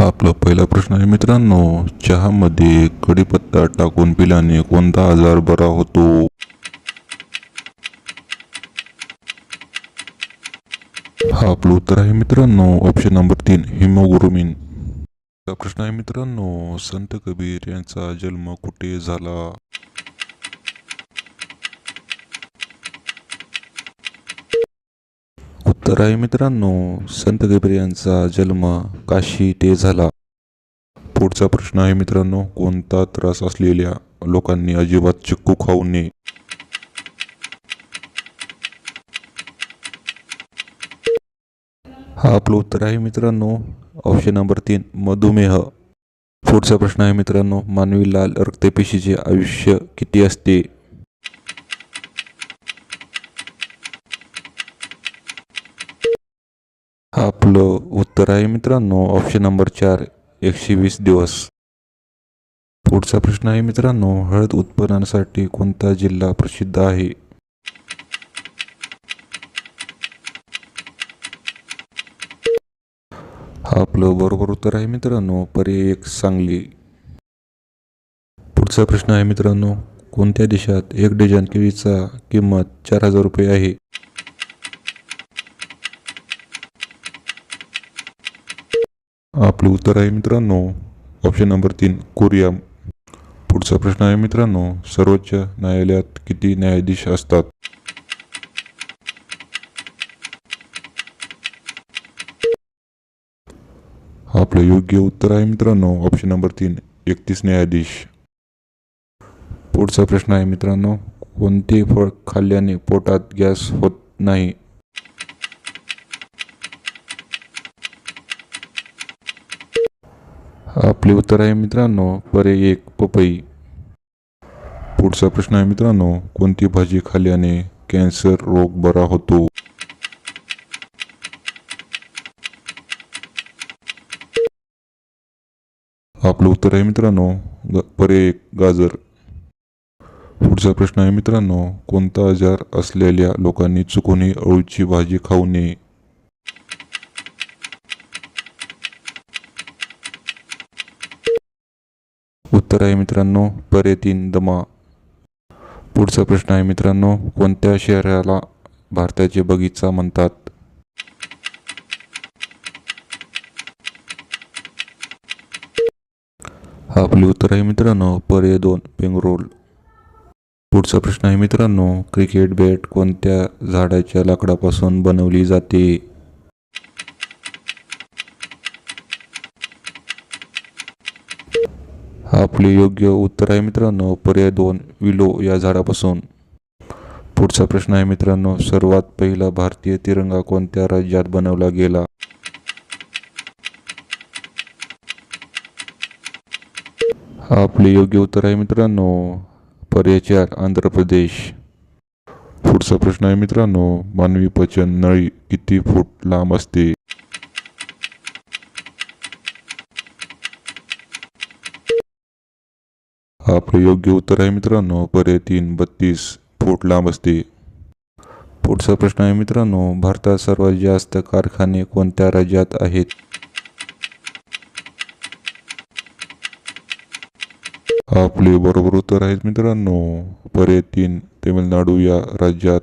आपला पहिला प्रश्न आहे मित्रांनो, चहामध्ये कढीपत्ता टाकून पिल्याने कोणता आजार बरा होतो? हा आपलं उत्तर आहे मित्रांनो, ऑप्शन नंबर 3, हिमोग्लोबिन. हा प्रश्न आहे मित्रांनो, संत कबीर यांचा जन्म कुठे झाला? उत्तर आहे मित्रांनो, संत कबीर यांचा जन्म काशी येथे झाला. पुढचा प्रश्न आहे मित्रांनो, कोणता त्रास असलेल्या लोकांनी अजिबात चिक्कू खाऊ नये? हा आपलं उत्तर आहे मित्रांनो, ऑप्शन नंबर 3, मधुमेह. पुढचा प्रश्न आहे मित्रांनो, मानवी लाल रक्तपेशीचे आयुष्य किती असते? हा आपलं उत्तर आहे मित्रांनो, ऑप्शन नंबर 4, 120 दिवस. पुढचा प्रश्न आहे मित्रांनो, हळद उत्पादनासाठी कोणता जिल्हा प्रसिद्ध आहे? हा आपलं बरोबर उत्तर आहे मित्रांनो, पर्याय 1, सांगली. पुढचा प्रश्न आहे मित्रांनो, कोणत्या देशात 1 डझन केळीचा किंमत 4,000 रुपये आहे? आपलं उत्तर आहे मित्रांनो, ऑप्शन नंबर 3, कोरिया. पुढचा प्रश्न आहे मित्रांनो, सर्वोच्च न्यायालयात किती न्यायाधीश असतात? आपलं योग्य उत्तर आहे मित्रांनो, ऑप्शन नंबर 3, 31 न्यायाधीश. पुढचा प्रश्न आहे मित्रांनो, कोणते फळ खाल्ल्याने पोटात गॅस होत नाही? आपले उत्तर आहे मित्रांनो, पर्याय 1, पपई. पुढचा प्रश्न आहे मित्रांनो, कोणती भाजी खाल्ल्याने कॅन्सर रोग बरा होतो? आपलं उत्तर आहे मित्रांनो, पर्याय 1, गाजर. पुढचा प्रश्न आहे मित्रांनो, कोणता आजार असलेल्या लोकांनी चुकूनही अळूची भाजी खाऊ नये? उत्तर आहे मित्रांनो, पर्याय 3, दमा. पुढचा प्रश्न आहे मित्रांनो, कोणत्या शहराला भारताचे बगीचा म्हणतात? आपले उत्तर आहे मित्रांनो, पर्याय 2, बेंगलोर. पुढचा प्रश्न आहे मित्रांनो, क्रिकेट बॅट कोणत्या झाडाच्या लाकडापासून बनवली जाते? आपले योग्य उत्तर आहे मित्रांनो, पर्याय 2, विलो या झाडापासून. पुढचा प्रश्न आहे मित्रांनो, सर्वात पहिला भारतीय तिरंगा कोणत्या राज्यात बनवला गेला? आपले योग्य उत्तर आहे मित्रांनो, पर्याय 4, आंध्र प्रदेश. पुढचा प्रश्न आहे मित्रांनो, मानवी पचन नळी किती फूट लांब असते? आपले योग्य उत्तर आहे मित्रांनो, पर्याय 3, 32 फूट लांब असते. पुढचा प्रश्न आहे मित्रांनो, भारतात सर्वात जास्त कारखाने कोणत्या राज्यात आहेत? आपले बरोबर उत्तर आहेत मित्रांनो, पर्याय 3, तामिळनाडू या राज्यात.